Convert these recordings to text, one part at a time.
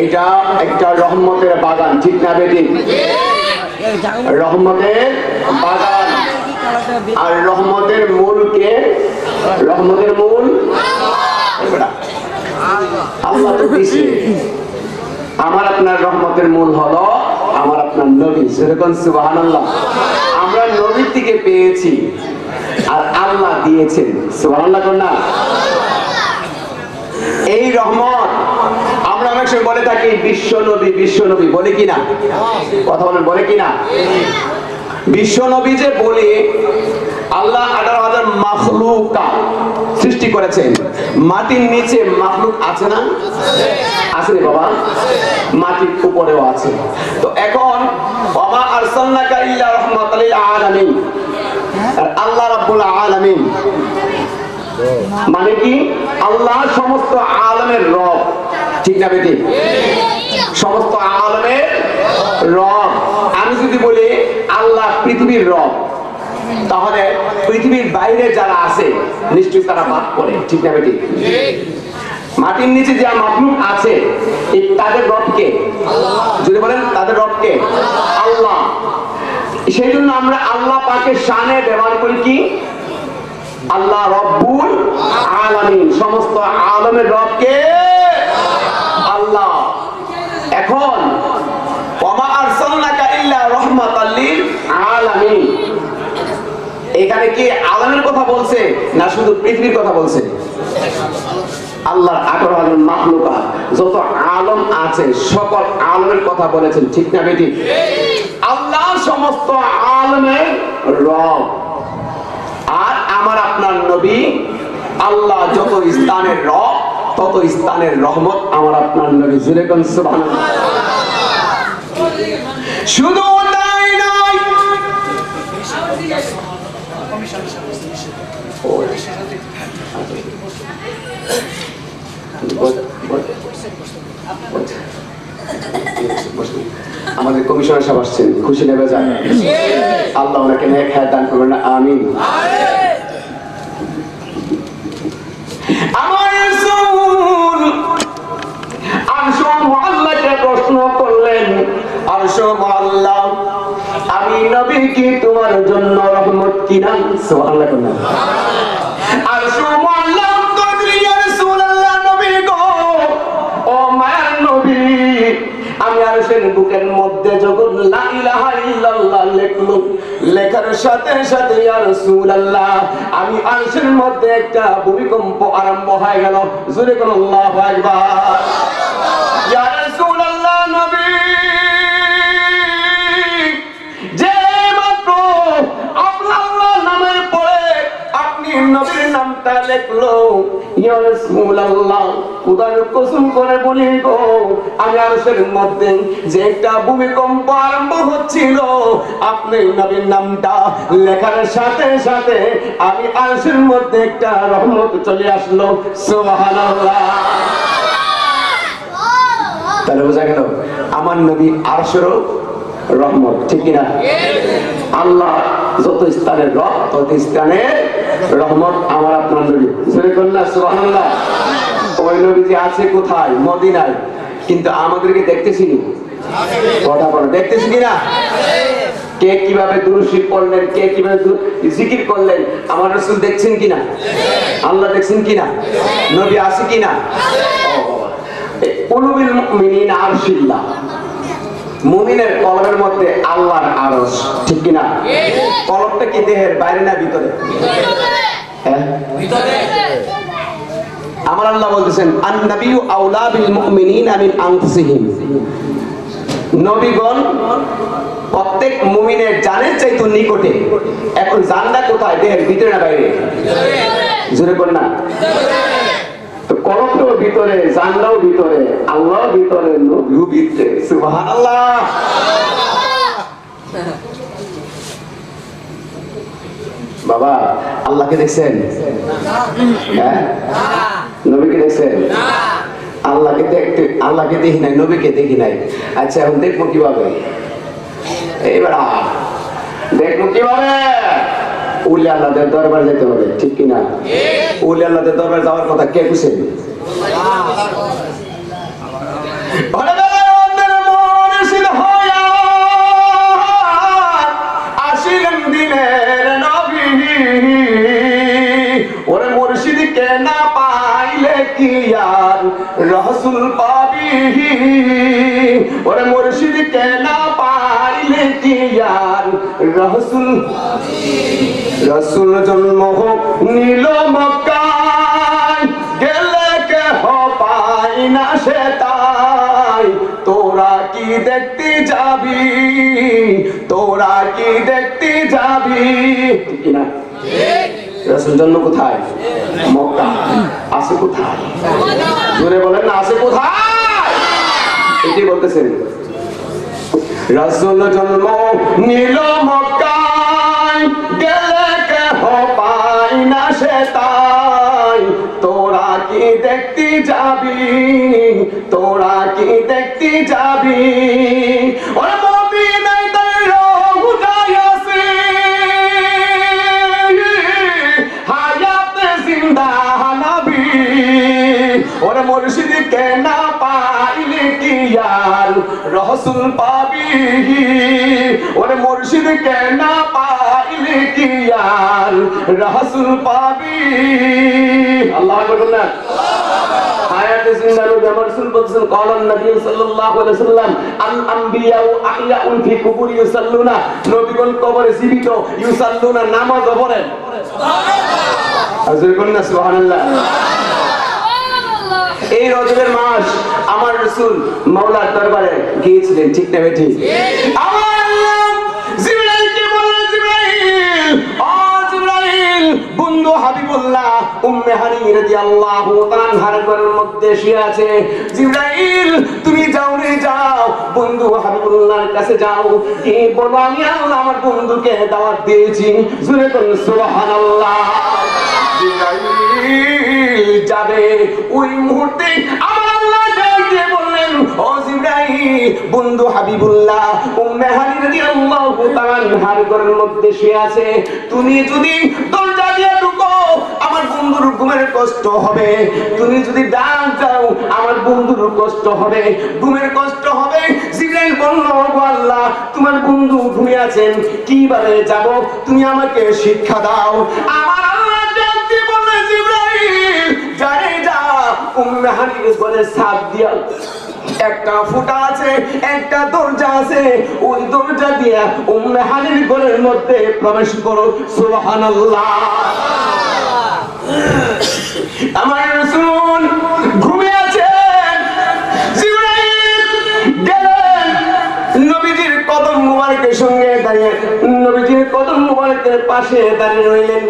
এটা একটা রহমতের বাগান, ঠিক না বেঠিক? রহমতের বাগান। আর রহমতের মূল কে? রহমতের মূল আল্লাহ তো দিছে। আমার আপনার রহমতের মূল হলো আমার আপনার নবী। সেরকম সুবহানাল্লাহ। আমরা নবীর থেকে পেয়েছি আর আল্লাহ দিয়েছেন। সুবহানাল্লাহ না? এই রহমত আমরা অনেক সময় বলে থাকি বিশ্ব নবী, বিশ্ব নবী বলে কিনা? কথা বলেন, বলে কিনা? বিশ্ব নবী যে বলি, আল্লাহ 18,000 মাখলুকা সৃষ্টি করেছেন। মাটির নিচে মাখলুক আছে না? আছে রে বাবা, মাটির উপরেও আছে। তো এখন ওয়া আরসালনাকা ইল্লা রাহমাতাল লিল আলামিন, আর আল্লাহ রাব্বুল আলামিন মানে কি? আল্লাহ সমস্ত আলমের রব, ঠিক না বেটি? সমস্ত আলমের রব। আমি যদি বলি আল্লাহ পৃথিবীর রব, তাহলে পৃথিবীর বাইরে যারা আছে নিশ্চয়ই তারা বাদ করে, ঠিক না বেটি? মাটির নিচে যা মাখলুক আছে তাদের রবকে, যদি বলেন তাদের রবকে আল্লাহ। সেই জন্য আমরা আল্লাহ পাকের শানে ব্যবহার করি কি? আল্লাহ রব্বুল আলামিন, সমস্ত আলমের রবকে আল্লাহ। এখন ওয়া আরসালনাকা ইল্লা রাহমাতাল লিল আলামিন, এখানে কি আলমের কথা বলছে না শুধু পৃথিবীর কথা বলছে? আল্লাহর 18,000 মাখলুকাত, যত আলম আছে সকল আলমের কথা বলেছেন, ঠিক না বেটি? আল্লাহ সমস্ত আলমের রব। আর আমার আপনার নবী আল্লাহ যত স্থানের রব তত স্থানের রহমত আমার আপনার নবী। জুড়ে কোন সুবহানাল্লাহ। শুধু তাই নয়, আমাদের কমিশনার সাহেব আসছেন, খুশি নেবে যান। আল্লাহ ওনাকে নেক হায়াত দান করবেন, আমিন। আমার রাসূল আরশ মুআল্লাকে প্রশ্ন করলেন, আরশ মুআল্লা, আমি নবী কি তোমার জন্য রহমত কিনা? সুবহানাল্লাহ। আরশ মুআল্লা ইয়া রাসূলুল্লাহ, নবী গো, ও মায়ার নবী, আমি আরশের বুকের মধ্যে যখন লা ইলাহা ইল্লাল্লাহ লিখলাম, লেখার সাথে সাথে ইয়া রাসূলুল্লাহ আমি আরশের মধ্যে একটা ভূমিকম্প আরম্ভ হয়ে গেল। জোরে কোন আল্লাহু আকবার। ইয়া রাসূলুল্লাহ, নবী যে মাত্র আল্লাহ নামের পরে আপনি নবীর নামটা লিখলো, ইয়া রাসূলুল্লাহ খোদার কসম করে বলি গো, আমি আরশের মধ্যে যে একটা ভূমিকম্প আরম্ভ হচ্ছিল, আপনি নবীর নামটা লেখার সাথে সাথে আমি আরশের মধ্যে একটা রহমত চলে আসলো। সুবহানাল্লাহ। তাহলে বোঝা গেল আমার নবী আরশেরও রহমত, ঠিক না? আল্লাহ যত স্থানের রব তত স্থানের রহমত আমার আপনার নবী। সুবহানাল্লাহ। ওই নবী যে আছে কোথায়? মদিনায়। কিন্তু আমাদেরকে দেখতেছি, কথা বলো, দেখতেছি কিনা? কে কিভাবে দুরূদ শরীফ পড়লেন, কে কিভাবে জিকির করলেন, আমার রাসূল দেখছেন কিনা? আল্লাহ দেখছেন কিনা? নবী আছে কিনা? কুলুবিল মুমিনিন আরশিল্লাহ, মুমিনের কলবের মধ্যে আল্লাহর আরশ, ঠিক কিনা? কলবটা কি দেহের বাইরে না ভিতরে? হ্যাঁ, ভিতরে। আমার আল্লাহ বলতেছেন আন নাবিয়্যু আওলা বিল মুমিনিনা মিন আনফুসিহিম, নবীগণ প্রত্যেক মুমিনের জানের চাইতে নিকটে। এখন জানটা কোথায়? দেহের ভিতরে না বাইরে? জোরে বল না। তো কলবটাও ভিতরে, জানটাও ভিতরে, আল্লাহ ভিতরে, নবীও ভিতরে। সুবহানাল্লাহ। বাবা আল্লাহকে দেখছেন? হ্যাঁ, নবীকে দেখছেন? আল্লাহকে দেখতে, আল্লাহকে দেখি নাই, নবীকে দেখি নাই। আচ্ছা এখন দেখবো কিভাবে? এইবার দেখবো কিভাবে? উলি আল্লাহদের দরবার যেতে হবে, ঠিক কিনা? উলি আল্লাহদের দরবার যাওয়ার কথা কে বুঝেন? আসিলেন দিনের নবী, ওরে মুর্শিদকে না পাইলে কি আর রাসূল পাবি, ওরে মুর্শিদকে না পাইলে কি আর রাসূল পাবি। রাসূল জন্ম নিল মক্কায়, গেলে কেহ পাই না সে তাই, তোরা কি দেখতে যাবি, তোরা কি দেখতে যাবি, ঠিক না? রাসূল জন্ম কোথায়? মক্কা। আছে কোথায়? জোরে বলেন না, আছে কোথায়? এটাই বলতেছেন। রাসূল জন্ম নিল মক্কায়, গেলে কেহ পাই না সে তাই, তোরা কি দেখতে যাবি, তোরা কি দেখতে যাবি, ওরে মদিনায় তার রওজায় আছে হায়াতে জিন্দা নবী, ওরে মুর্শিদকে না পাইলে কি আর রাসূল পাবি, ওরে মুর্শিদকে না পাইলে কি আর রাসূল পাবি। আল্লাহু আকবার বলেন। আয়াতে জিন্দা নবী আমার রাসূল বলেছেন, ক্বালান নবী সাল্লাল্লাহু আলাইহি ওয়াসাল্লাম আল আমবিয়াউ আহইয়াউন ফি কুবুরি ইউসাল্লুনা, নবীগণ কবরে জীবিত, ইউসাল্লুনা নামাজ পড়েন। সুবহানাল্লাহ, আজকে কোন না সুবহানাল্লাহ। এই রজবের মাস আমার রাসূল মাওলার দরবারে গিয়েছিলেন, ঠিক না বেটি? আমার আল্লাহ জিবরাইলকে বললেন, জিবরাইল, ও জিবরাইল, বন্ধু হাবিবুল্লাহ উম্মে হানি রাদিয়াল্লাহু তাআলা আনহার ঘরের মধ্যে শুয়ে আছে। জিবরাইল তুমি যাও রে, যাও বন্ধু হাবিবুল্লাহর কাছে যাও, কি বলো, আমি আল্লাহ আমার বন্ধুকে দাওয়াত দিয়েছি। জোরে বলুন সুবহানাল্লাহ। জিবরাইল যাবে, ওই মুহূর্তে আমার আল্লাহ ডাকতে বললেন, ও জিবরাইল, বন্ধু হাবিবুল্লাহ উম্মে হানি রাদিয়াল্লাহু তাআলা আনহার ঘরের মধ্যে শুয়ে আছে, তুমি যদি দরজা দিয়ে ঢুকো আমার বন্ধুর ঘুমের কষ্ট হবে, তুমি যদি ডাক দাও আমার বন্ধুর কষ্ট হবে, ঘুমের কষ্ট হবে। জিবরাইল বলল, ও আল্লাহ তোমার বন্ধু ঘুমিয়ে আছেন, কিভাবে যাব, তুমি আমাকে শিক্ষা দাও। আমার আল্লাহ ডাকতে বললেন, জিবরাইল যারে যা উম্মে হানির ঘরের ছাদ দিয়া একটা ফুটা আছে, একটা দরজা আছে, ওই দরজা দিয়া উম্মে হানির ঘরের মধ্যে প্রবেশ করো। সুবহানাল্লাহ। আমার রাসূল ঘুমিয়ে আছেন, জিবরাইল গেলেন নবীজির কদম মুবারকের সঙ্গে দাঁড়িয়ে, নবীজির কদম মুবারকের পাশে দাঁড়িয়ে রইলেন।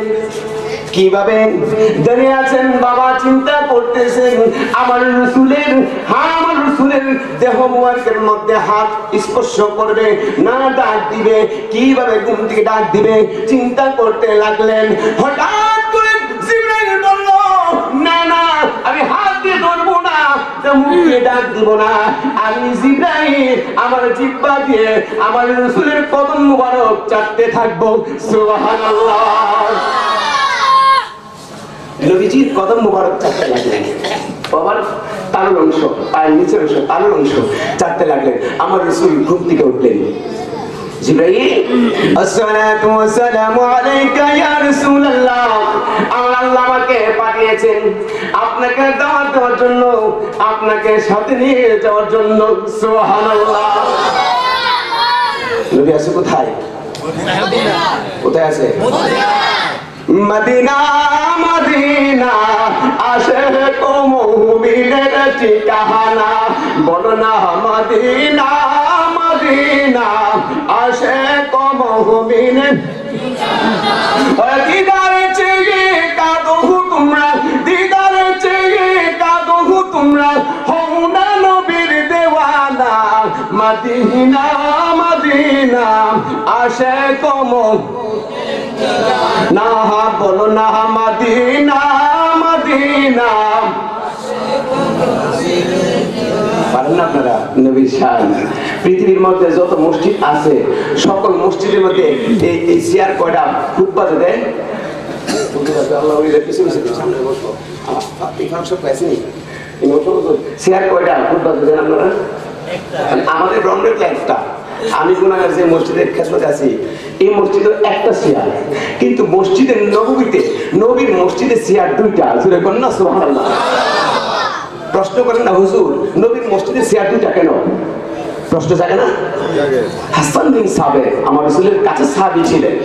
কিভাবে দাঁড়িয়ে আছেন বাবা চিন্তা করতেছেন, আমার রাসূলের আমার রাসূলের দেহ মুবারকের মধ্যে হাত স্পর্শ করবে না, ডাক দিবে, কিভাবে ঘুম থেকে ডাক দিবে চিন্তা করতে লাগলেন। হঠাৎ করে জিবরাইল বলল, না না আমি হাত দিয়ে ধরবো না, মুখে ডাক দিব না, আমি জিবরাইল আমার জিহ্বা দিয়ে আমার রাসূলের কদম মুবারক চাটতে থাকবো। সুবহানাল্লাহ। নবীজির কদম মুবারক চাটতে লাগলেন, বাবার তালুর অংশ, পায়ের নিচের অংশ, তালুর অংশ চাটতে লাগলেন। আমার রাসূল ঘুম থেকে উঠলেন। জিবরাইল, আসসালাতু ওয়াসসালামু আলাইকা ইয়া রাসূলুল্লাহ, আল্লাহ আমাকে পাঠিয়েছেন আপনাকে দাওয়াত দেওয়ার জন্য, আপনাকে সাথে নিয়ে যাওয়ার জন্য। সুবহানাল্লাহ। নবী আছে কোথায়? কোথায় আছে? মদিনা মদিনা আশিক মুমিনের ঠিকানা, বলো না মদিনা মদিনা আশিক মুমিনের ঠিকানা। দিদার চেয়ে কাঁদো তোমরা, দিদার চেয়ে কাঁদো তোমরা, হও না নবীর দেওয়ানা, মদিনা মদিনা আশিক না, বলো না মদিনা মদিনা। পারেন না আপনারা? নবীর শান। পৃথিবীর মধ্যে যত মসজিদ আছে সকল মসজিদের মধ্যে এই চেয়ার কয়টা খুতবা দেয়, চেয়ার কয়টা ফুটবল আপনারা? আমাদের ব্রহ্মের একটা। আমি গুনাহের যে মসজিদের খেদমতে আছি এই মসজিদে একটা চেয়ার, কিন্তু মসজিদের নববীতে নবীর মসজিদের চেয়ার দুইটা। জোরে বলেন না সুবহানাল্লাহ। প্রশ্ন করেন না হুজুর নবীর মসজিদের চেয়ার দুইটা কেন? প্রশ্ন জাগে না? হাসান বিন সাবের আমার রাসূলের কাছে সাহাবী ছিলেন।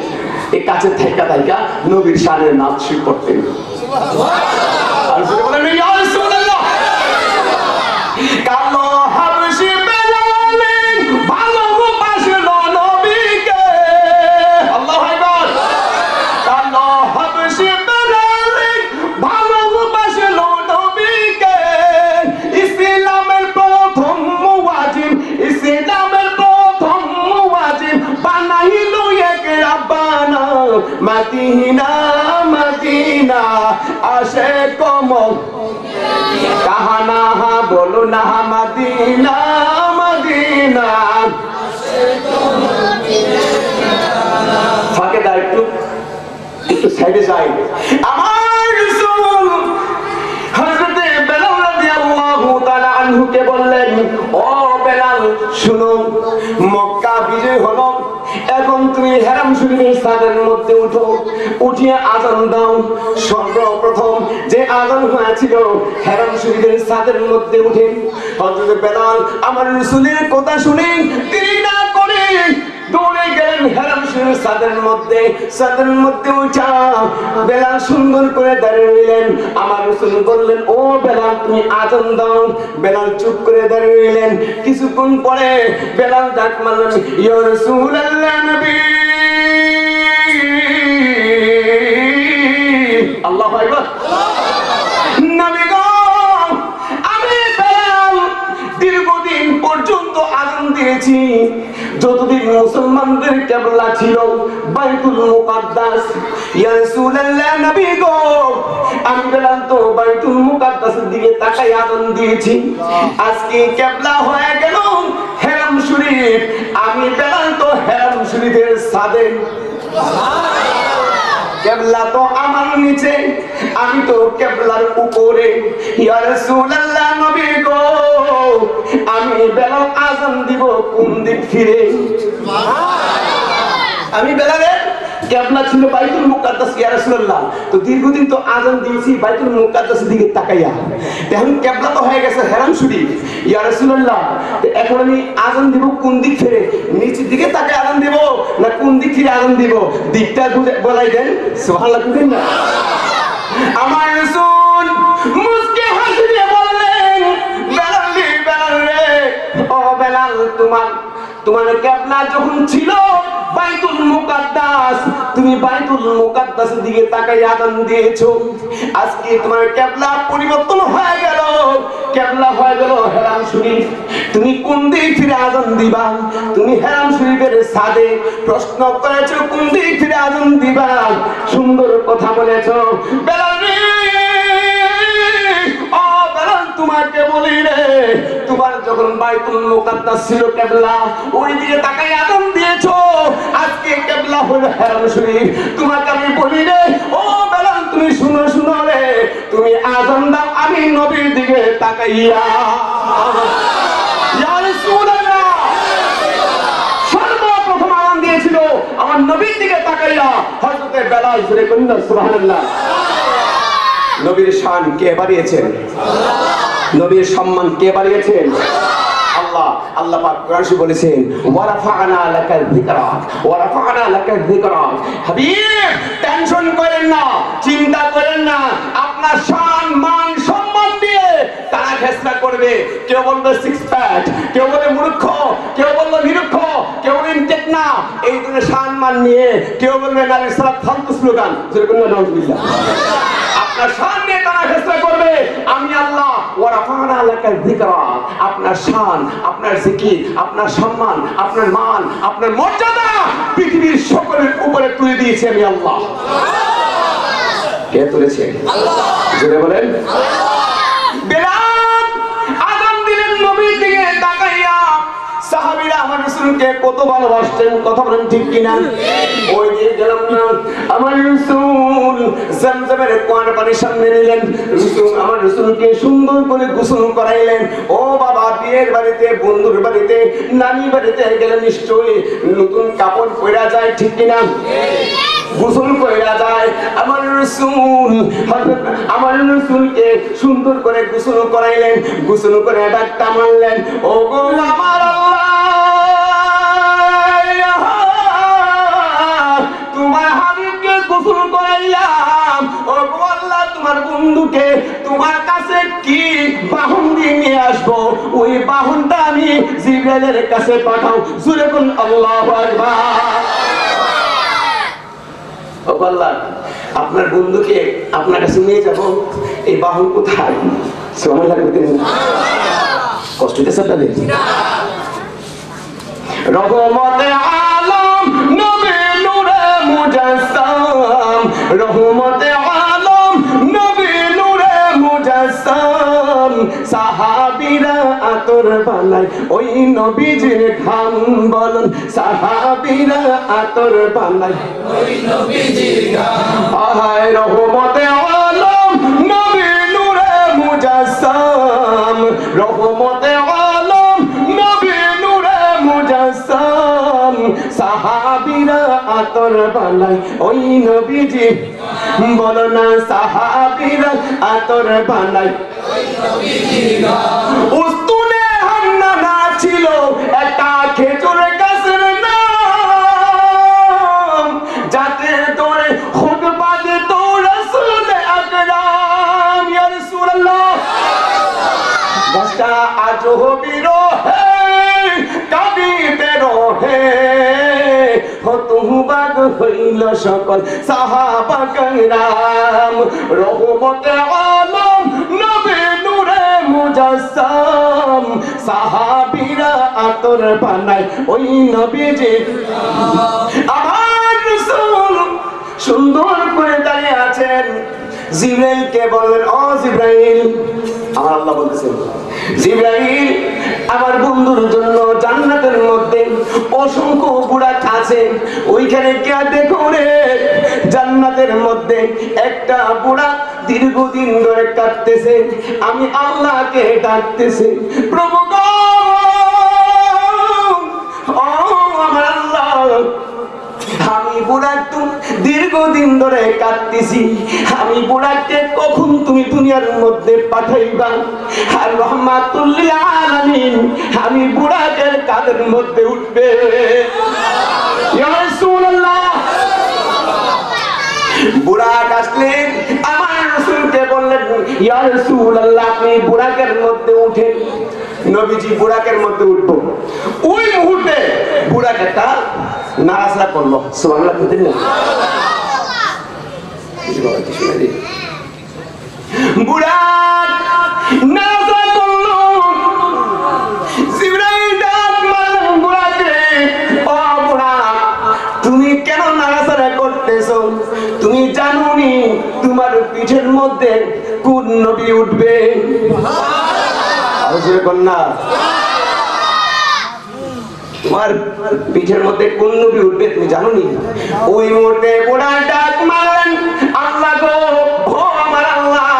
এই কাছে থাইকা থাইকা নবীর শানের নাচ শুরু করতেন। আর জোরে বলেন ইয়া রাসূলুল্লাহ। কালো হাবশি বেলালে ভালোবাসলো নবীকে। আল্লাহু আকবার। কালো হাবশি বেলালে ভালোবাসলো নবীকে। ইসলামের প্রথম মুয়াজ্জিন, ইসলামের প্রথম মুয়াজ্জিন বানাইলো এক রাব্বানা। মদিনা মদিনা আসে কমল কাহানা বলো না মদিনা মদিনা। ফাঁকে দা একটু সাইডে যাই। আমার রাসূল হযরতে বেলাল রাদিয়াল্লাহু তাআলা আনহুকে বললেন, ও বেলাল শুনো, মক্কা বিজয় হলো, এখন তুমি হেরাম শরীফের ছাদের মধ্যে উঠো, উঠিয়ে আযান দাও। সর্বপ্রথম যে আযান হয়েছিল হেরাম শরীফের ছাদের মধ্যে উঠে হযরত বেলাল আমার রাসূলের কথা শুনে দেরি না করে দৌড়ে গেলেন হেরাম শরীফের ছাদের মধ্যে উঠা বেলাল সুন্দর করে দাঁড়িয়ে রইলেন। আমার রাসূল বললেন, ও বেলাল তুমি আযান দাও। বেলাল চুপ করে দাঁড়িয়ে রইলেন। কিছুক্ষণ পরে বেলাল ডাক মারলেন, ইয়া রাসূলুল্লাহ নবী। আল্লাহু আকবার। নবী গো আমি বেলাল দীর্ঘদিন পর্যন্ত আযান দিয়েছি, যতদিন মুসলমানদের কিবলা ছিল বাইতুল মুকাদ্দাস। ইয়া রাসূলুল্লাহ নবী গো আমি বেলাল তো বাইতুল মুকাদ্দাসের দিকে তাকাই আযান দিয়েছি, আজকে কিবলা হয়ে গেল হেরাম শরীফ। আমি বেলাল তো হেরাম শরীফের ছাদে, কিবলা তো আমার নিচে, আমি তো কিবলার উপরে। ইয়া রাসূলুল্লাহ নবী গো আমি বেলাল আযান দিব কোন দিক ফিরে? আমি বেলালের কিবলা ছিল বাইতুল মুকাদ্দাস। ইয়া রাসূলুল্লাহ তো দীর্ঘদিন তো আযান দিয়েছি বাইতুল মুকাদ্দাসের দিকে তাকাইয়া, এখন কিবলা তো হয়ে গেছে হেরাম শরীফ। ইয়া রাসূলুল্লাহ এখন আমি আযান দিব কোন দিক ফিরে? নিচের দিকে তাকায় আযান দিব না কোন দিক ফিরে আযান দিব? দিকটা বলাই দেন। সুবহানাল্লাহ বলেন না। আমার রাসূল মুস্কি হাসি দিয়ে বললেন, বেলাল রে, ও বেলাল তোমার কিবলা যখন ছিল বাইতুল মুকাদ্দাস, তুমি বাইতুল মুকাদ্দাসের দিকে তাকাই আযান দিয়েছো, আজকে তোমার কিবলা পরিবর্তন হয়ে গেল, কিবলা হয়ে গেল হেরাম শরীফ। তুমি কোন দিক ফিরে আযান দিবা? তুমি হেরাম শরীফের ছাদে প্রশ্ন করেছো কোন দিক ফিরে আযান দিবা। সুন্দর কথা বলেছো বেলাল রে। ও বেলাল তোমাকে বলি রে, তোমার যখন বাইতুল মুকাদ্দাস ছিল কিবলা ওই দিকে তাকাই আযান দিয়েছো, আজকে কিবলা হলো হেরাম শরীফ। তোমাকে আমি বলি রে, ও বেলাল তুমি শুনো রে, তুমি আযান দাও আমি নবীর দিকে তাকাইয়া। ইয়া রাসূলুল্লাহ সর্বপ্রথম আযান দিয়েছিল আমার নবীর দিকে তাকাইয়া হযরত বেলাল। জোরে বলুন সুবহানাল্লাহ। নবীর শান কে বাড়িয়েছেন? নবীর সম্মান কে বাড়িয়েছেন? আল্লাহ। আল্লাহ পাক কোরআনে বলেছেন, ওয়া রাফা'না লাকাল যিকরা, ওয়া রাফা'না লাকাল যিকরা। হাবিব টেনশন করেন না, চিন্তা করেন না, আপনার শান মান সম্মান দিয়ে তারা ঘোষণা করবে। কেউ বলবে সিক্স প্যাক, কেউ বলে মূর্খ, কেউ বলবে নিরক্ষ, কেউ ইনটেক না, এই ধরনের শান মান নিয়ে কেউ বলবে নারী সালাত ফালতু স্লোগান। যেরকম নাউজুবিল্লাহ আপনার শান নিয়ে তারা ঘোষণা করবে আমি আল্লাহ। ওয়া রাফা'না লাকাল যিকরা, আপনার শান, আপনার জিকির, আপনার সম্মান, আপনার মান, আপনার মর্যাদা পৃথিবীর সকলের উপরে তুলে দিয়েছি আমি আল্লাহ। কে তুলেছে? আল্লাহ। জোরে বলেন আল্লাহ। বেলাল আযান দিলেন নবীর দিকে তাকাইয়া। সাহাবীরা আমার রাসূলকে কতবার ভালোবাসতেন, কথা বলেন ঠিক কিনা? ওই যে গেলাম না, আমার রাসূল জমজমের কুয়ার পানি সামনে নিলেন, আমার রাসূলকে সুন্দর করে গোসল করাইলেন। ও বাবা, বিয়ের বাড়িতে, বন্ধুর বাড়িতে, নানি বাড়িতে গেলে নিশ্চয়ই নতুন কাপড় পরা যায়, ঠিক কিনা? গোসল কইরা যায়। আমার রাসূলকে সুন্দর করে গোসল করাইলেন, গোসল করে ডাক্তার মারলেন, ও গো আমার আল্লাহ, তোমার হাবিবকে গোসল করাইলাম, ও গো আল্লাহ, তোমার বন্ধুকে তোমার কাছে কি বাহন দিয়ে নিয়ে আসবো, ওই বাহনটা আমি জিবরাইলের কাছে পাঠাও। জোরে বলুন আল্লাহু আকবার। আল্লাহ, আপনার বন্ধুকে আপনার কাছে নিয়ে যাবো, এই বাহন কোথায়? সময় লাগবে, কষ্ট দিতেছে আপনাদের? রহমতে আলম নবী নূরে মুজাসসাম, রহমতে আলম নবী নূরে মুজাসসাম, সাহাবীরা আতর বানায় ওই নবীজির ঘাম। বলুন, সাহাবীরা আতর বানায় ওই নবীজির ঘাম। আয় রহমতে আলম নবী নূরে মুজাসসাম, রহমতে আলম নবী নূরে মুজাসসাম, সাহাবীরা আতর বানায় ওই নবীজি। বলো না, সাহাবীরা আতর বানায় ওই নবীজির ঘাম। উস্তুনে হান্নানা ছিল একটা খেজুর গাছের নাম, যাতে তোরে খুতবা দিত রাসূল আকরাম। ইয়া রাসূলুল্লাহ, গাছটা আজও বিরহে কাঁদিতে রহে, হতবাক হইল সকল সাহাবা کرام। রহমতে আলম নবী নূরে মুজাসসাম, সাহাবীরা আতর বানায় ওই নবীজি। আমার রাসূল সুন্দর করে দাঁড়িয়ে আছেন। জিবরাইলকে বললেন, ও জিবরাইল, আমার আল্লাহ বলতেছেন, জিবরাইল, আমার বন্ধুর জন্য জান্নাতের মধ্যে অসংখ্য বুরাক আছে, ওইখানে কে দেখো রে, জান্নাতের মধ্যে একটা বুরাক দীর্ঘদিন ধরে কাটতেছে, আমি আল্লাহকে ডাকতেছে, প্রভু গো, ও আমার আল্লাহ, আমি বুড়াক দীর্ঘদিন ধরে কাটতেছি, আমি বুড়াকে কখন তুমি দুনিয়ার মধ্যে পাঠাইবা? আর রহমাতুল লিল আলামিন আমি বুড়াকের কাদের মধ্যে উঠবে। ইয়া রাসূলুল্লাহ, বুড়াক আসলেন, আমার রাসূলকে বললেন, ইয়া রাসূলুল্লাহ, আপনি বুড়াকের মধ্যে উঠেন। নবীজি বুড়াকের মধ্যে উঠবো, ওই মুহূর্তে বুড়াক একটা নারাজা করলো। সুবহানাল্লাহ, বুঝলেন না? বুড়াক নারাজা করলো। জিবরাইল ডাক মারলেন বুড়াকে, ও বুড়াক, তুমি কেন নারাজা করতেছো? তুমি জানোনি তোমার পিঠের মধ্যে কোন নবী উঠবে? কন্যা, তোমার পিঠের মধ্যে কোন নবী উঠবে তুমি জানোনি? ওই মুহূর্তে বুড়া ডাক মারলেন, আল্লাহ গো, ও আমার আল্লাহ,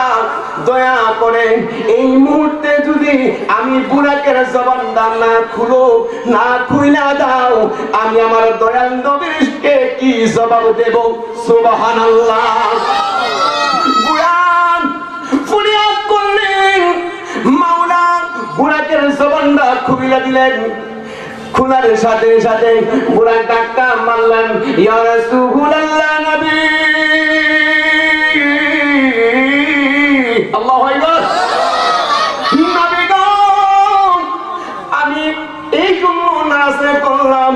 দয়া করে এই মুহূর্তে যদি আমি বুড়াকের জবানটা না খুলো, না খুইলা দাও, আমি আমার দয়াল নবীকে কি জবাব দেব? সুবহানাল্লাহ। বুড়া ফরিয়াদ করলেন, মাওলা, বুড়াকের জবানটা খুইলা দিলেন। খুলার সাথে সাথে বুড়া ডাক্কা মারলেন, ইয়া রাসূলুল্লাহ, নবী, আল্লাহু আকবার, নবী গো, আমি এই জন্য নারাজ করলাম,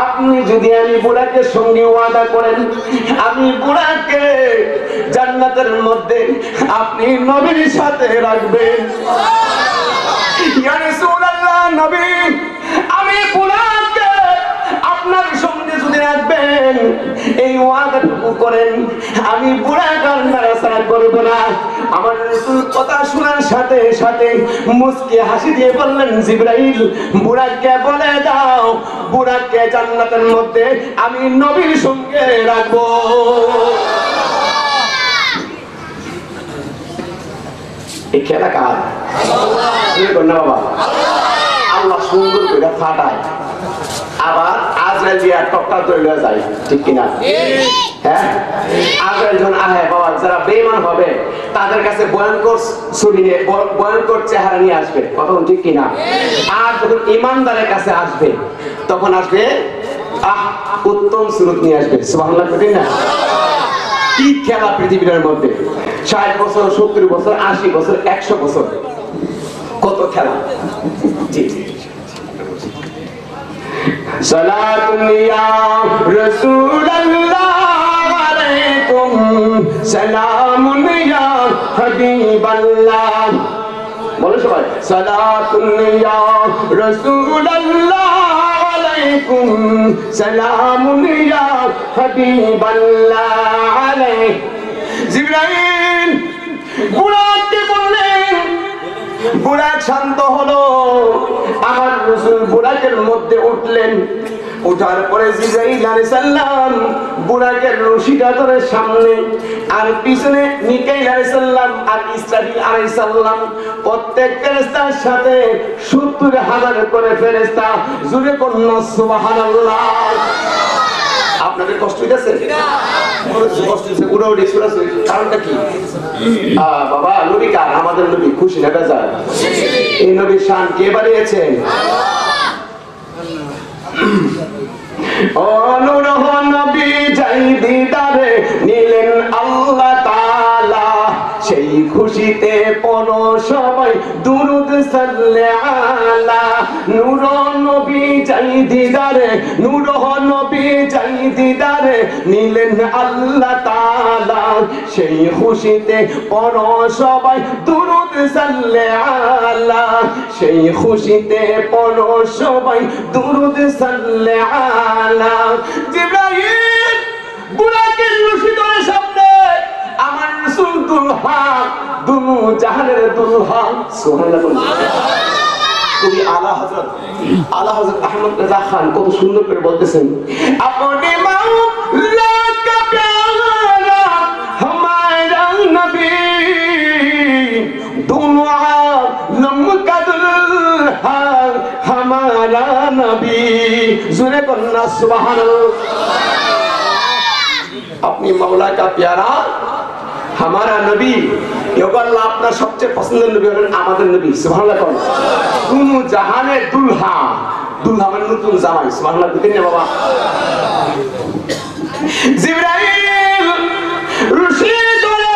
আপনি যদি আমি বুড়াকে সঙ্গে ওয়াদা করেন, আমি বুড়াকে জান্নাতের মধ্যে আপনি নবীর সাথে রাখবেন। ইয়া রাসূলুল্লাহ, নবী, আমি বুড়াকে আপনার সঙ্গে যদি রাখবেন, এই ওয়াদাটুকু করেন, আমি বুড়াকে নাড়াচাড়া করব না। আমার রাসূল কথা শোনার সাথে সাথে মুস্কি হাসি দিয়ে বললেন, জিবরাইল বুড়াকে বলে দাও, বুড়াকে জান্নাতের মধ্যে আমি নবীর সঙ্গে রাখবো। এই খেলা কার? না বাবা, আল্লাহ সুন্দর করে ফাটায়, আবার আজরাইল দিয়া টক্কা তৈরি যায়, ঠিক কিনা? হ্যাঁ, আজরাইল যখন আহে বাবা, যারা বেঈমান হবে তাদের কাছে ভয়ঙ্কর ছবি নিয়ে, ভয়ঙ্কর চেহারা নিয়ে আসবে, কথা ঠিক কিনা? আর যখন ইমানদারের কাছে আসবে তখন আসবে উত্তম সুরত নিয়ে আসবে। সুবহানাল্লাহ, ঠিক না? কি খেলা পৃথিবীর মধ্যে! 60 বছর, 70 বছর, 80 বছর, 100 বছর, কত খেলা! জি জি, সালাতুন ইয়া রাসূলুল্লাহ আলাইকুম, সালামুন ইয়া হাবিবাল্লাহ। বলো সবাই, সালাতুন ইয়া রাসূলুল্লাহ আলাইকুম, সালামুন ইয়া হাবিবাল্লাহ আলাইহি। জিবরাইল বুড়াকে বললেন, বুড়া শান্ত হলো। আমার রাসূল বুড়াকের মধ্যে উঠলেন, উঠার পরে জিবরাইল আলাইহিস সালাম বুড়াকে রশিটা ধরে সামনে, আর পিছনে মিকাইল আলাইহিস সালাম আর ইসরাফিল আলাইহিস সালাম, প্রত্যেক ফেরেশতার সাথে 70,000 করে ফেরেশতা। জোরে বলুন সুবহানাল্লাহ। আপনাদের কষ্ট হইতেছে? কষ্ট হচ্ছে, উড়াউড়ি ছুড়াছুড়ি, কারণটা কি? বাবা, নবী কার? আমাদের নবী। খুশি না বেজার? এই নবীর শান কে বাড়িয়েছেন? ও নূর নবী যাই দিদারে নিলেন আল্লাহ তাআলা, সেই খুশিতে পড়ো সবাই দুরূদ সাল্লাল্লাহ। নূর নবী যাই দিদারে, নূর নবী যাই দিদারে নিলেন আল্লাহ তাআলা, সেই খুশিতে পড়ো সবাই দুরূদ সাল্লাল্লাহ, সেই খুশিতে পড়ো সবাই দুরূদ সাল্লাল্লাহ। জিবরাইল বুড়াকে রশি ধরে সামনে, আমার রাসূল দুলহা, দুনু জাহানের দুলহা। সুবহানাল্লাহ। কবি আলা হযরত আহমদ রাজা খান কত সুন্দর করে বলতেছেন, আপনি মাওলা কা প্যারা হামারা নবী, দুনু আলম কা দুলহা হামারা নবী। জোরে বলুন সুবহানাল্লাহ। আপনি মাওলা কা প্যারা হামারা নবী, আল্লাহ আপনার সবচেয়ে পছন্দের নবী হলেন আমাদের নবী। সুবহানাল্লাহ। দুনু জাহানের দুলহা, দুলহা মানে নতুন জামাই। সুবহানাল্লাহ, বুঝলেন না বাবা? জিবরাইল রশি ধরে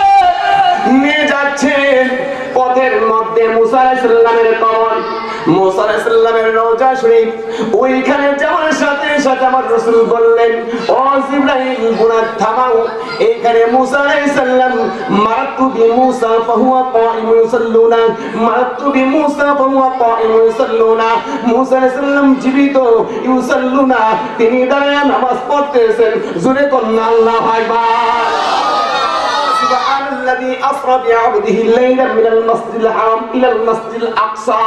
নিয়ে যাচ্ছেন, পথের মধ্যে মুসা আলাইহিস সালামের কবর, মুসা আলাইহিস সালামের রওজা শরীফ, ওইখানে যাওয়ার সাথে সাথে আমার রাসূল বললেন, ও জিবরাইল বুড়া থামাও। এইখানে মুসা আলাইহিস সালাম মারাতু বি মুসা ফাহুয়া কাইমুন ইউসাল্লুনা, মারাতু বি মুসা ফাহুয়া কাইমুন ইউসাল্লুনা। মুসা আলাইহিস সালাম জীবিত, ইউসাল্লুনা তিনি দাঁড়িয়ে নামাজ পড়তেছেন। জোরে বলুন আল্লাহু আকবার। সুবহানাল্লাযী আসরা বিআবদিহি লাইলাম মিনাল মাসজিদিল হারাম ইলাল মাসজিদিল আকসা।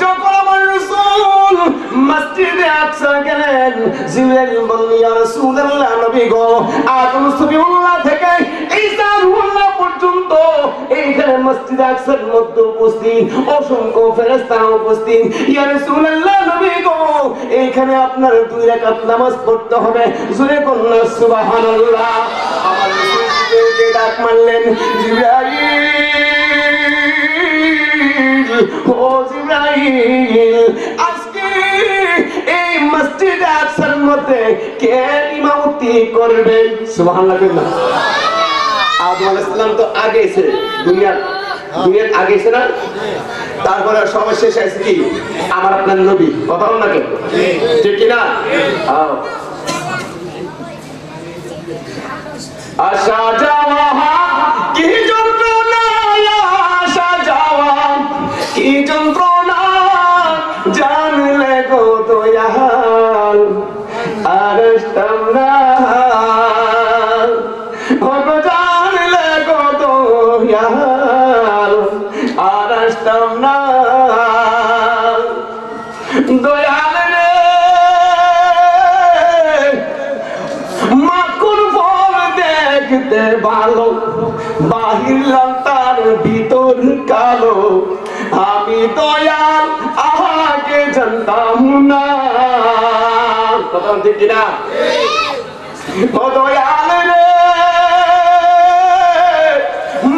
যখন আমার রাসূল মসজিদে আকসা গেলেন, জিবরাইল বললেন, ইয়া রাসূলুল্লাহ, নবী গো, আদম সফিউল্লাহ থেকে ঈসা রূহুল্লাহ পর্যন্ত এইখানে মসজিদে আকসার মধ্যে উপস্থিত অসংখ্য ফেরেশতা উপস্থিত। ইয়া রাসূলুল্লাহ, নবী গো, এইখানে আপনার 2 রাকাত নামাজ পড়তে হবে। জোরে বলুন সুবহানাল্লাহ। আমার রাসূল জিবরাইলকে ডাক মারলেন, জিবরাইল, ও জিবরাইল, আজকে এই মসজিদে আকসার মধ্যে কে ইমামতি করবে? সুবহানাল্লাহ। আদম আলাইহিস সালাম তো আগে এসে দুনিয়ার আগে এসে না, তারপরে সবার শেষ আছে কি? আমার আপনার নবী। কথা বল না কেন? ঠিক কিনা? আসা যাওয়া কি যন্ত্রণা, আসা যাওয়া কি যন্ত্রণা, জানলে গো দয়াল আর ভালো বাহির লাল তার ভিতর কালো আমি দয়াল আগে জানতাম না কথা ঠিক কিনা ও দয়াল রে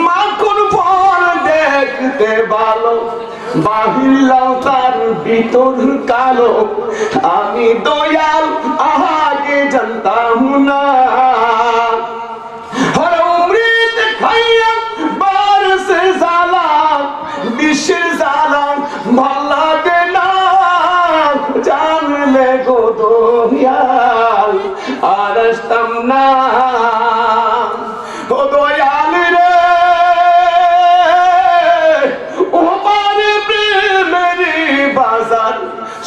মাখন ফল দেখতে ভালো বাহির লাল তার ভিতর কালো আমি দয়াল আগে জানতাম না হর অমৃত খাইয়া বারসে জালা বিশ্বের জালা ভাল লাগে না জানলে গো দয়াল আর আসতাম না ও দয়াল রে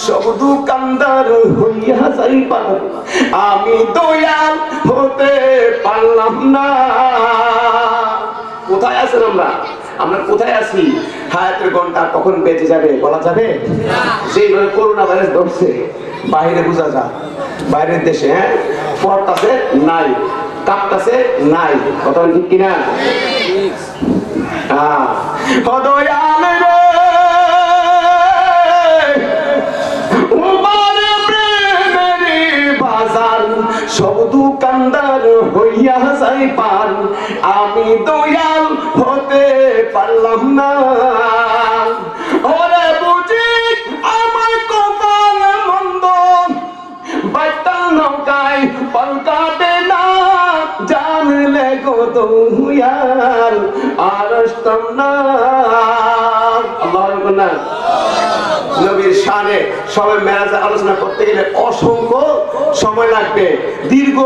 সব দোকানদার হইয়া যাইবার আমি দয়াল হতে পারলাম না কোথায় আছেন আমরা কোথায় আছি হায়াতের ঘন্টা কখন বেঁচে যাবে বলা যাবে সেইভাবে করোনা ভাইরাস ধরছে বাইরে বোঝা যায় বাইরের দেশে হ্যাঁ পড়তাছে নাই কাঁপতাছে নাই কথা ঠিক কিনা দয়াল রে সব দোকানদার হইয়া যাই পার আমি দয়াল হতে পারলাম না ওরে বুঝি আমার কপাল মন্দ বাটাল নৌকায় পাল্টাবে না জানলে গো দয়াল আর আসতাম না আল্লাহু আকবার নবীর শানে সবাই মেরাজে আলোচনা করতে গেলে অসংখ্য সময় লাগবে দীর্ঘ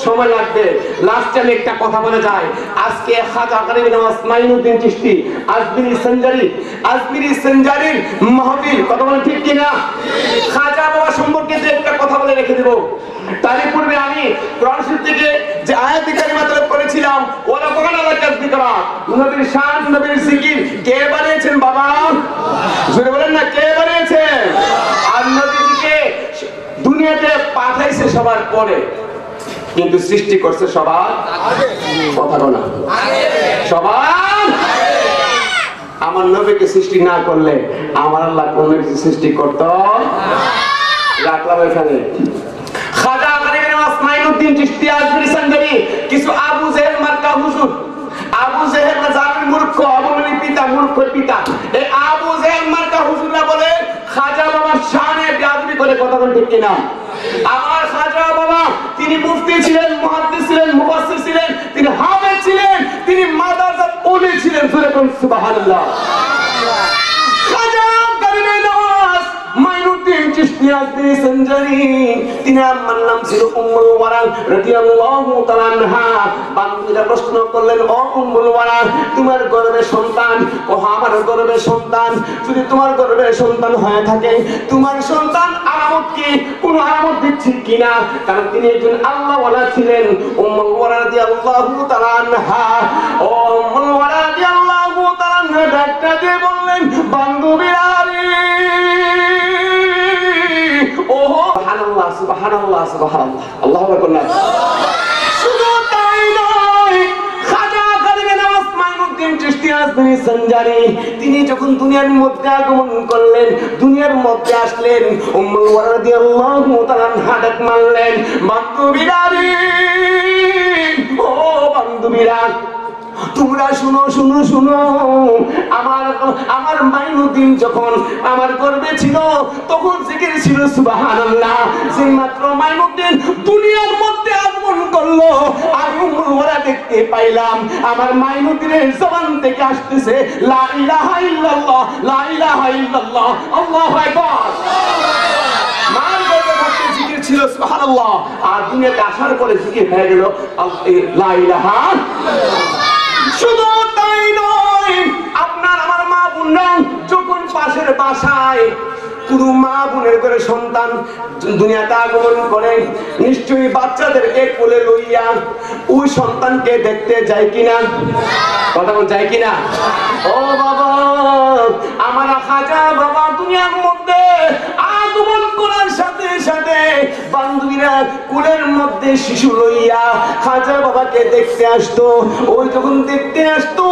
সময় লাগবে লাস্টে আমি একটা কথা বলে যাই আজকে খাজা কারিম নওয়াজ মাইনুদ্দিন চিশতি আজমিরি সঞ্জারির মাহফিল কথা বলেন ঠিক কিনা খাজা বাবা সম্পর্কে একটা কথা বলে রেখে দেব তার পূর্বে আমি কোরআন শরীফ থেকে যে আয়াত কারিমা তেলাওয়াত করেছিলাম ওরা কোরআন আল্লাহ তাসবিহ করা নবীর শান নবীর জিকির কে বানিয়েছেন বাবা জোরে বলেন না কে বানিয়েছেন আর নবীকে দুনিয়াতে পাঠাইছে সবার পরে কিন্তু সৃষ্টি করছে সবার কথা বলা সবার আমার নবীকে সৃষ্টি না করলে আমার আল্লাহ কোন কিছু সৃষ্টি করত রাখলাম এখানে খাজা কারিম নওয়াজ মাইনুদ্দিন চিশতি আজমিরি সঞ্জারি কিছু আবু জেহেল মার্কা হুজুর আবু জেহেল না জামিল মূর্খ আবু নবী পিতা মূর্খ পিতা এই আবু জেহেল মার্কা হুজুররা বলে খাজা বাবার শানে বেয়াদবি করে কথা বলেন ঠিক কিনা আমার খাজা বাবা তিনি মুফতি ছিলেন মুহাদ্দিস ছিলেন মুফাসসির ছিলেন তিনি হাফেজ ছিলেন তিনি মাদ্রাসার ওলি ছিলেন সুবহানাল্লাহ খাজা কারিম নওয়াজ মাইনুদ্দিন চিশতি আজমিরি সঞ্জারি তিনি আমার নাম ছিল উম্মুল ওয়ারা রাদিয়াল্লাহু তাআলা আনহা বান্দীরা প্রশ্ন করলেন ও উম্মুল ওয়ারা তোমার গর্ভে সন্তান ও আমার গর্ভে সন্তান যদি তোমার গর্ভে সন্তান হয়ে থাকে তোমার সন্তান আলামত কি কোন আলামত দিচ্ছে কিনা কারণ তিনি একজন আল্লাহ ওয়ালা ছিলেন উম্মুল ওয়ারা রাদিয়াল্লাহু তাআলা আনহা ও উম্মুল ওয়ারা রাদিয়াল্লাহু তাআলা আনহা ডাক্তার দিয়ে বললেন বান্ধবীরা সুবহানাল্লাহ সুবহানাল্লাহ সুবহানাল্লাহ আল্লাহু আকবার শুধু তাই নয় খাজা কারিম নওয়াজ মাইনুদ্দিন চিশতি আজমিরি সঞ্জারি তিনি যখন দুনিয়ার মধ্যে আগমন করলেন দুনিয়ার মধ্যে আসলেন উম্মুল ওয়ারা রাদিয়াল্লাহু তাআলা আনহা ডাক মারলেন বান্ধবীরা ও বান্ধবীরা তোমরা শুনো শুনো শুনো আমার মাইনুদ্দিন যখন আমার গর্ভে ছিল তখন জিকির ছিল সুবহানাল্লাহ যে মাত্র মাইনুদ্দিন দুনিয়ার মধ্যে আগমন করলো আমি উম্মুল ওয়ারা দেখতে পাইলাম আমার মাইনুদ্দিনের জবান থেকে আসতেছে লা ইলাহা ইল্লাল্লাহ লা ইলাহা ইল্লাল্লাহ আল্লাহু আকবার মার গর্ভে বসে জিকির ছিল সুবহানাল্লাহ আর দুনিয়াতে আসার পরে জিকির হয়ে গেল লা ইলাহা শুধু তাই নয় আপনার আমার মা বোনরা যখন পাশের বাসায় কোন মা বোনের ঘরে সন্তান দুনিয়াতে আগমন করে নিশ্চয়ই বাচ্চাদেরকে কোলে লইয়া ওই সন্তানকে দেখতে যায় কিনা কথা বল যায় কিনা ও বাবা আমার খাজা বাবা দুনিয়ার মধ্যে আগমন করার সাথে সাথে বান্ধবীরা কোলের মধ্যে বাড়িতে শিশু লইয়া খাজা বাবাকে দেখতে আসতো। ওই যখন দেখতে আসতো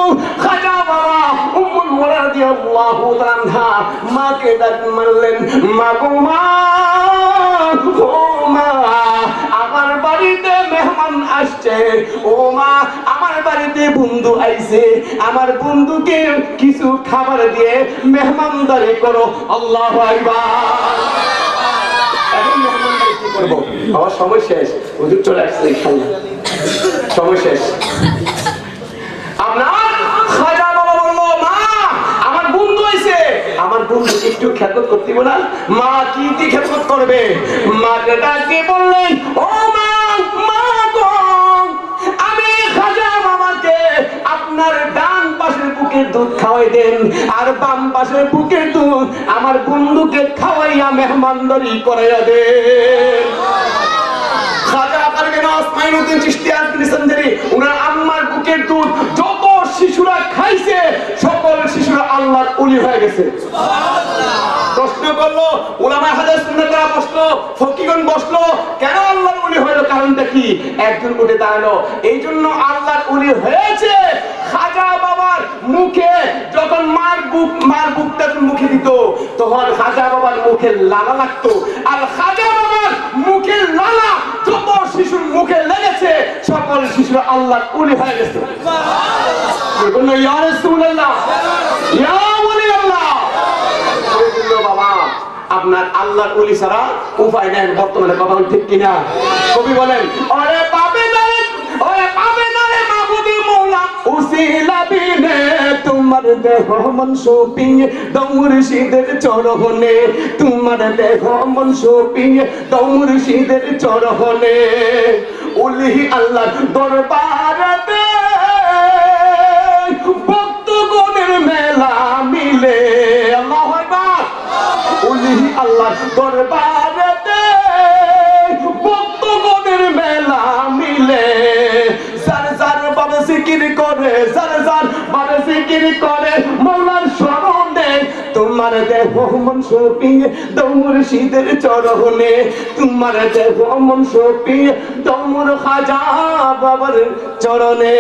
খাজা বাবা উম্মুল ওয়ারা রাদিয়াল্লাহু তাআলা আনহা মাকে ডাক মারলেন, মা গো মা, ও মা, আমার বাড়িতে মেহমান আসছে, ও মা, আমার বাড়িতে বন্ধু আইছে, আমার বন্ধুকে কিছু খাবার দিয়ে মেহমানদারি করো। আল্লাহু আকবার। এখন মেহমানদারি কি করবো? আমার সময় শেষ, হুজুর চলে আসছে, ইনশাআল্লাহ সময় শেষ। আপনার খাজা বাবা বললো, মা, আমার বন্ধু আইছে, আমার বন্ধু একটু খেদমত করতে না? মা কি দিয়ে খেদমত করবে? মাকে ডাকে বললেন, ও মা, মা গো, আমি খাজা বাবাকে আপনার ডান পাশের বুকের দুধ খাওয়াই দেন, আর বাম পাশের বুকের দুধ আমার বন্ধুকে খাওয়াইয়া মেহমানদারি করাইয়া দেন। খাজা কারবেনাস মাইনুদ্দিন চিশতি আল-কিসানজারি উনার আম্মার বুকের দুধ যত শিশুরা খাইছে সকল শিশুরা আল্লাহর ওলি হয়ে গেছে। প্রশ্ন করলো উলামায়ে হাদিস সুন্নাতরা বসলো, ফকিহগণ বসলো, কেন আল্লাহর ওলি হলো? কারণটা কি? একজন উঠে দাঁড়ালো, এই জন্য আল্লাহর ওলি হয়েছে খাজা বাবার মুখে যখন মার বুকটা মুখে দিত তখন খাজা বাবার মুখে লালা লাগতো, আর খাজা বাবার মুখের লালা যত শিশুর মুখে লেগেছে সকল শিশুরা আল্লাহর ওলি হয়ে গেছে। সুবহানাল্লাহ, ইয়া রাসূলুল্লাহ, ইয়া ওলিয়াল্লাহ। বাবা, আপনার আল্লাহর ওলি ছাড়া উপায় নাই বর্তমানে, কথা ঠিক কিনা? কবি বলেন, ওরে পাবে না, ওরে পাবে না রে মাহবুবি মওলা উসিলা বিনে, তোমার দেহ মন শোপিয়ে দাও মুর্শিদের চরণে, তোমার দেহ মন শোপিয়ে দাও মুর্শিদের চরণে। ওলি আল্লাহর দরবারে ভক্তগণের মেলা মিলে। আল্লাহু আকবার। ওলি আল্লাহর দরবারে ভক্তগণের মেলা মিলে, যার যার ভাবে জিকির করে, যার যার ভাবে জিকির করে মওলার শরণে, তোমার দেহ মন শোপিয়ে দাও মুর্শিদের চরণে, তোমার দেহ মন শোপিয়ে দাও মুর খাজা বাবার চরণে।